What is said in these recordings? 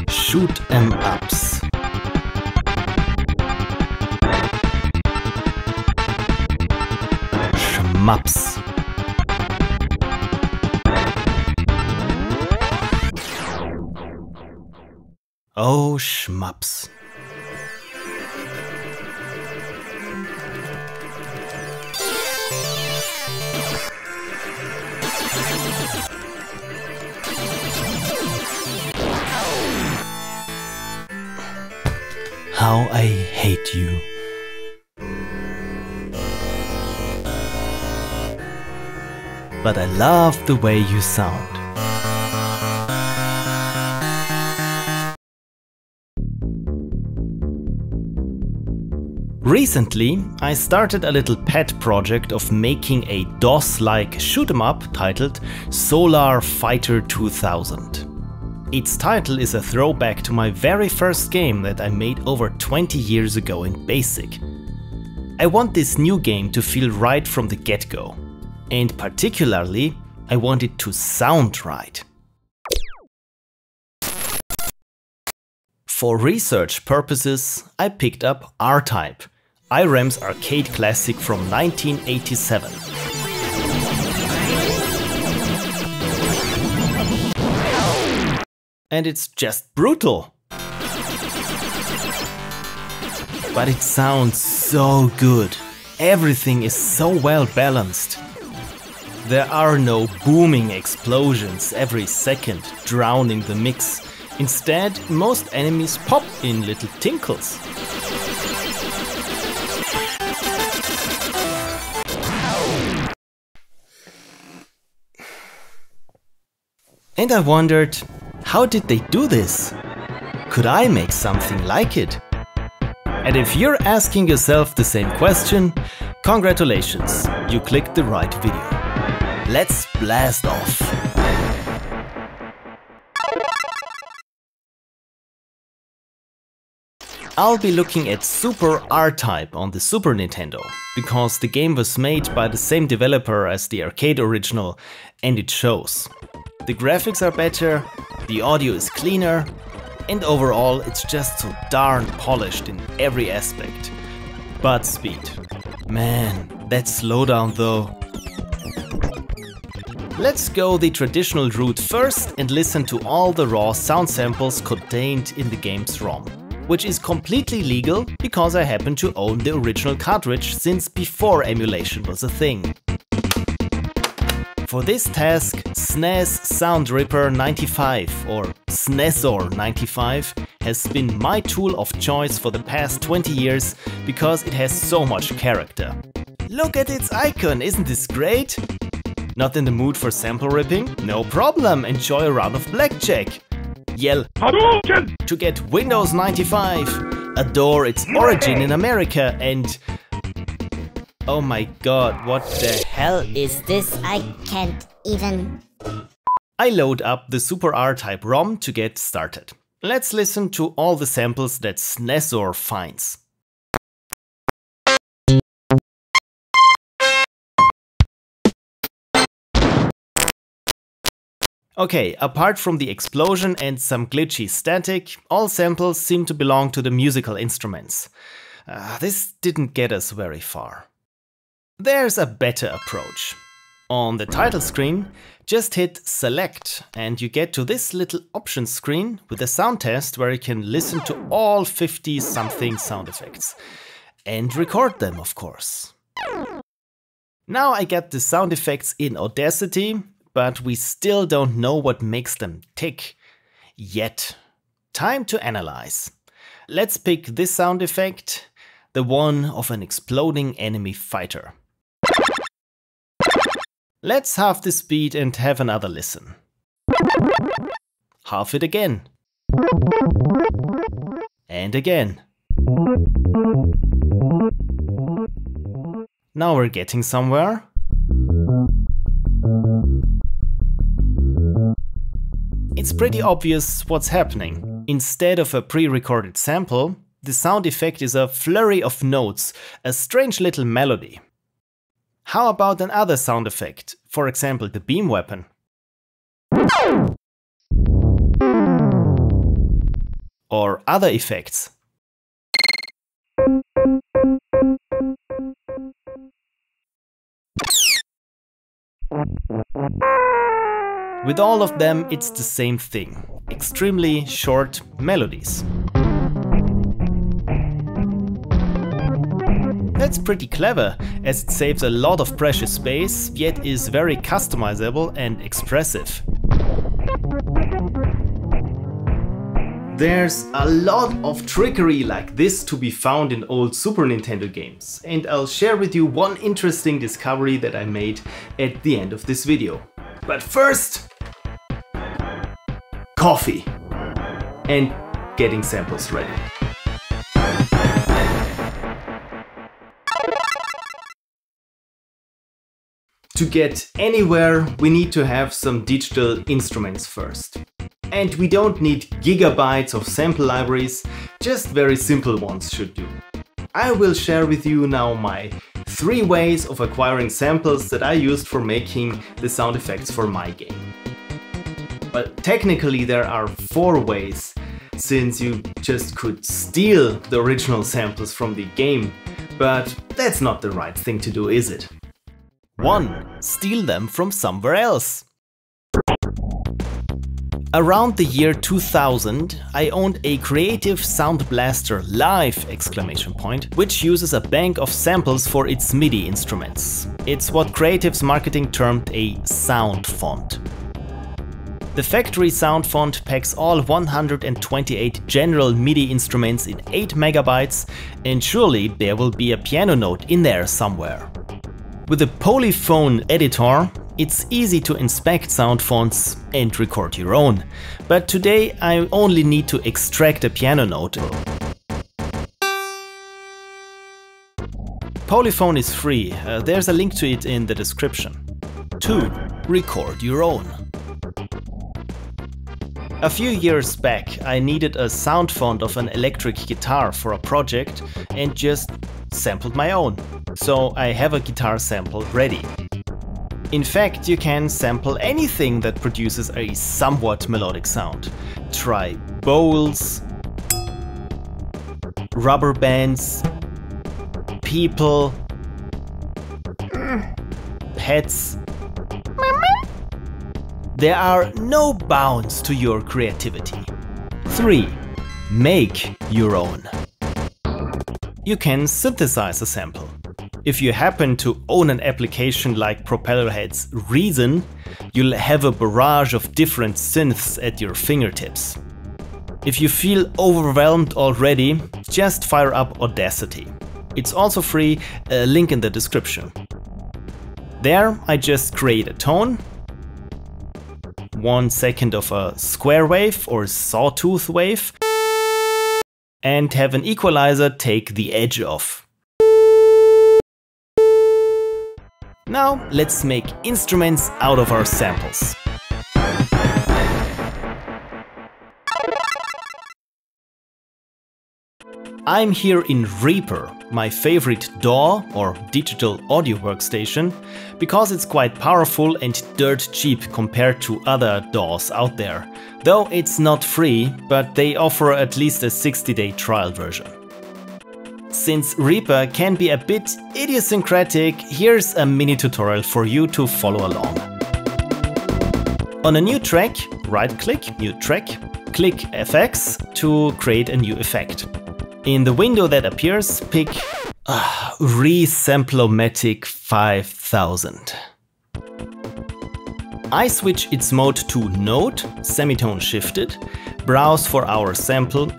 Shoot 'em ups. Shmups. Oh, shmups. How I hate you. But I love the way you sound. Recently, I started a little pet project of making a DOS-like shoot-'em-up titled Solar Fighter 2000. Its title is a throwback to my very first game that I made over 20 years ago in BASIC. I want this new game to feel right from the get-go, and particularly, I want it to sound right. For research purposes, I picked up R-Type, IRAM's arcade classic from 1987. And it's just brutal. But it sounds so good. Everything is so well balanced. There are no booming explosions every second drowning the mix. Instead, most enemies pop in little tinkles. And I wondered, how did they do this? Could I make something like it? And if you're asking yourself the same question, congratulations, you clicked the right video. Let's blast off! I'll be looking at Super R-Type on the Super Nintendo, because the game was made by the same developer as the arcade original, and it shows. The graphics are better, the audio is cleaner, and overall it's just so darn polished in every aspect. But speed. Man, that slowdown though. Let's go the traditional route first and listen to all the raw sound samples contained in the game's ROM, which is completely legal because I happen to own the original cartridge since before emulation was a thing. For this task, SNES Sound Ripper 95 or SNESor 95 has been my tool of choice for the past 20 years because it has so much character. Look at its icon, isn't this great? Not in the mood for sample ripping? No problem, enjoy a round of blackjack. Yell Hadouken! To get Windows 95, adore its origin in America, and oh my god, what the hell is this? I can't even. I load up the Super R-Type ROM to get started. Let's listen to all the samples that SNESor finds. Okay, apart from the explosion and some glitchy static, all samples seem to belong to the musical instruments. This didn't get us very far. There's a better approach. On the title screen, just hit Select and you get to this little options screen with a sound test where you can listen to all 50-something sound effects. And record them, of course. Now I get the sound effects in Audacity, but we still don't know what makes them tick. Yet. Time to analyze. Let's pick this sound effect, the one of an exploding enemy fighter. Let's half the speed and have another listen. Half it again. And again. Now we're getting somewhere. It's pretty obvious what's happening. Instead of a pre-recorded sample, The sound effect is a flurry of notes, a strange little melody. How about another sound effect, for example the beam weapon? Or other effects? With all of them, it's the same thing. Extremely short melodies. That's pretty clever, as it saves a lot of precious space, yet is very customizable and expressive. There's a lot of trickery like this to be found in old Super Nintendo games, and I'll share with you one interesting discovery that I made at the end of this video. But first, coffee and getting samples ready. To get anywhere, we need to have some digital instruments first. And we don't need gigabytes of sample libraries, just very simple ones should do. I will share with you now my 3 ways of acquiring samples that I used for making the sound effects for my game. But technically there are 4 ways, since you just could steal the original samples from the game, but that's not the right thing to do, is it? 1. Steal them from somewhere else. Around the year 2000, I owned a Creative Sound Blaster Live! Which uses a bank of samples for its MIDI instruments. It's what Creative's marketing termed a sound font. The factory sound font packs all 128 general MIDI instruments in 8 megabytes, and surely there will be a piano note in there somewhere. With the Polyphone Editor, it's easy to inspect sound fonts and record your own, but today I only need to extract a piano note. Polyphone is free, there's a link to it in the description. 2. Record your own. A few years back I needed a sound font of an electric guitar for a project and just sampled my own. So I have a guitar sample ready. In fact, you can sample anything that produces a somewhat melodic sound. Try bowls, rubber bands, people, pets. There are no bounds to your creativity. 3. Make your own. You can synthesize a sample. If you happen to own an application like Propellerhead's Reason, you'll have a barrage of different synths at your fingertips. If you feel overwhelmed already, just fire up Audacity. It's also free, a link in the description. There I just create a tone, 1 second of a square wave or sawtooth wave, and have an equalizer take the edge off. Now let's make instruments out of our samples. I'm here in Reaper, my favorite DAW or digital audio workstation, because it's quite powerful and dirt cheap compared to other DAWs out there. Though it's not free, but they offer at least a 60-day trial version. Since Reaper can be a bit idiosyncratic, here's a mini tutorial for you to follow along. On a new track, right-click, New Track, click FX to create a new effect. In the window that appears, pick Resamplomatic 5000. I switch its mode to Note, semitone shifted, browse for our sample,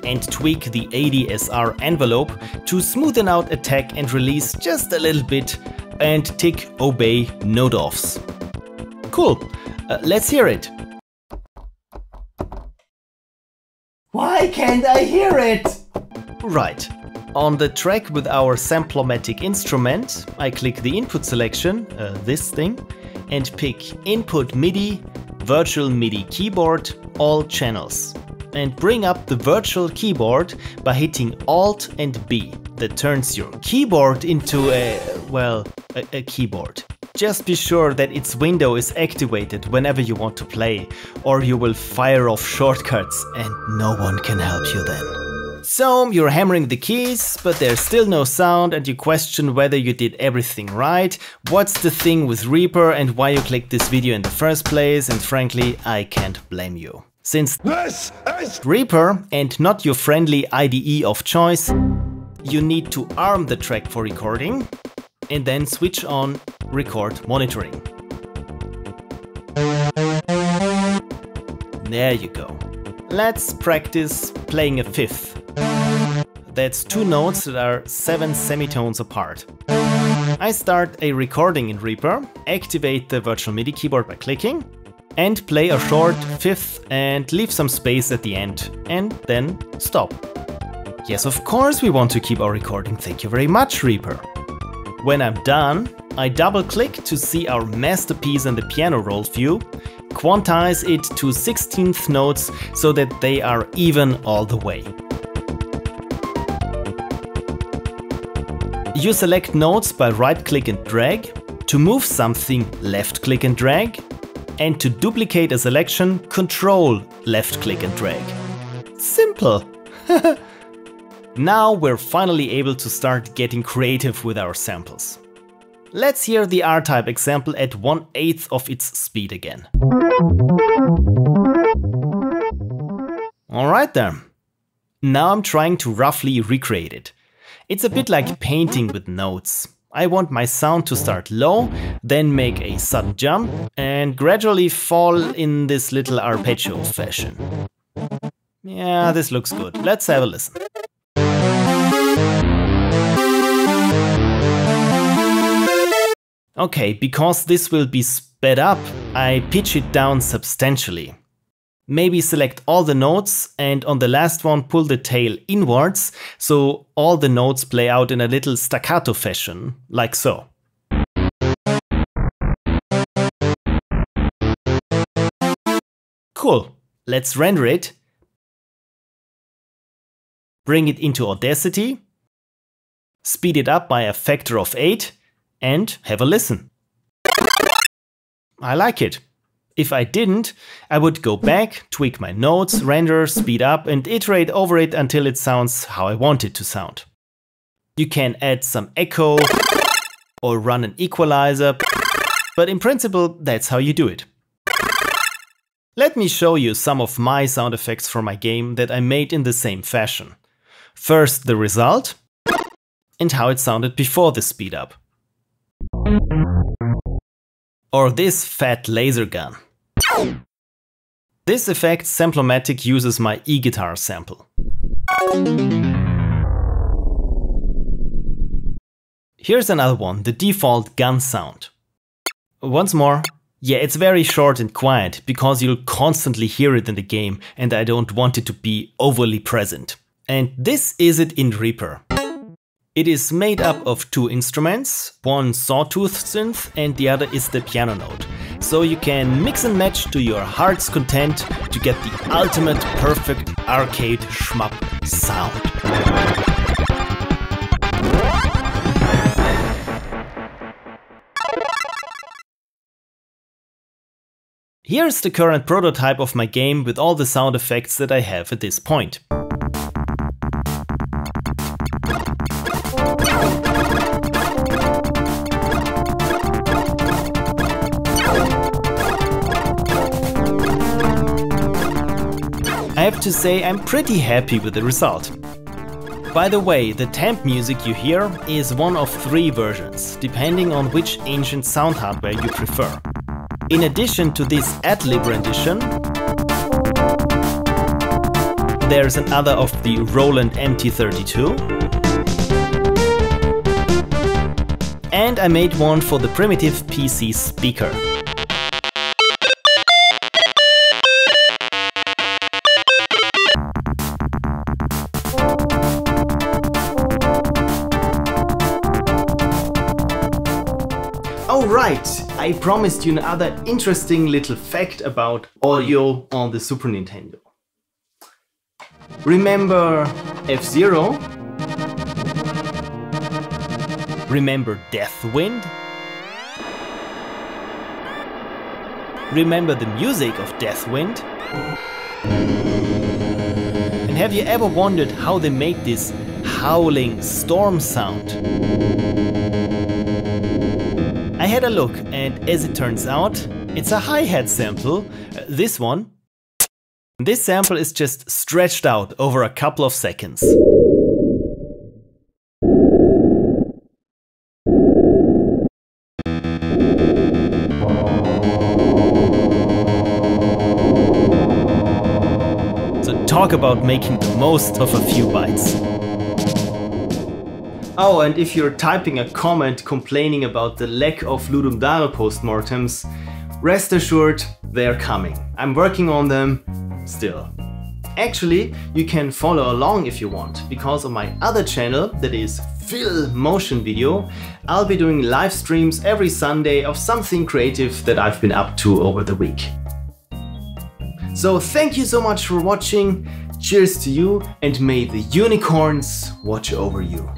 and tweak the ADSR envelope to smoothen out attack and release just a little bit, and tick Obey Note Offs. Cool, let's hear it. Why can't I hear it? Right. On the track with our Samplomatic instrument, I click the input selection, this thing, and pick Input MIDI, Virtual MIDI Keyboard, All Channels. and bring up the virtual keyboard by hitting Alt and B. That turns your keyboard into a keyboard. Just be sure that its window is activated whenever you want to play, or you will fire off shortcuts and no one can help you then. So you're hammering the keys, but there's still no sound and you question whether you did everything right, what's the thing with Reaper and why you clicked this video in the first place, and frankly, I can't blame you. Since this is Reaper and not your friendly IDE of choice, you need to arm the track for recording and then switch on record monitoring. There you go. Let's practice playing a fifth. That's two notes that are 7 semitones apart. I start a recording in Reaper, activate the virtual MIDI keyboard by clicking, and play a short fifth and leave some space at the end, and then stop. Yes, of course we want to keep our recording, thank you very much, Reaper. When I'm done, I double click to see our masterpiece in the piano roll view, quantize it to 16th notes so that they are even all the way. You select notes by right click and drag, to move something left click and drag, and to duplicate a selection, control left click and drag. Simple! Now we're finally able to start getting creative with our samples. Let's hear the R-type example at 1/8 of its speed again. Alright then. Now I'm trying to roughly recreate it. It's a bit like painting with notes. I want my sound to start low, then make a sudden jump, and gradually fall in this little arpeggio fashion. Yeah, this looks good. Let's have a listen. Okay, because this will be sped up, I pitch it down substantially. Maybe select all the notes and on the last one pull the tail inwards, so all the notes play out in a little staccato fashion, like so. Cool, let's render it. Bring it into Audacity, speed it up by a factor of 8, and have a listen. I like it. If I didn't, I would go back, tweak my notes, render, speed up, and iterate over it until it sounds how I want it to sound. You can add some echo or run an equalizer, but in principle, that's how you do it. Let me show you some of my sound effects for my game that I made in the same fashion. First the result, and how it sounded before the speed up. Or this fat laser gun. This effect Samplomatic uses my e-guitar sample. Here's another one, the default gun sound. Once more. Yeah, it's very short and quiet, because you'll constantly hear it in the game and I don't want it to be overly present. And this is it in Reaper. It is made up of two instruments, one sawtooth synth and the other is the piano note. So you can mix and match to your heart's content to get the ultimate perfect arcade shmup sound. Here's the current prototype of my game with all the sound effects that I have at this point. I have to say I'm pretty happy with the result. By the way, the temp music you hear is one of 3 versions, depending on which ancient sound hardware you prefer. In addition to this ad-lib rendition, there's another of the Roland MT32, and I made one for the primitive PC speaker. Oh right, I promised you another interesting little fact about audio on the Super Nintendo. Remember F-Zero? Remember Deathwind? Remember the music of Deathwind? And have you ever wondered how they make this howling storm sound? I had a look, and as it turns out, it's a hi-hat sample, this one. This sample is just stretched out over a couple of seconds. So talk about making the most of a few bytes. Oh, and if you're typing a comment complaining about the lack of Ludum Dare postmortems, rest assured they're coming. I'm working on them still. Actually, you can follow along if you want, because on my other channel, that is Phil Motion Video, I'll be doing live streams every Sunday of something creative that I've been up to over the week. So thank you so much for watching, cheers to you, and may the unicorns watch over you.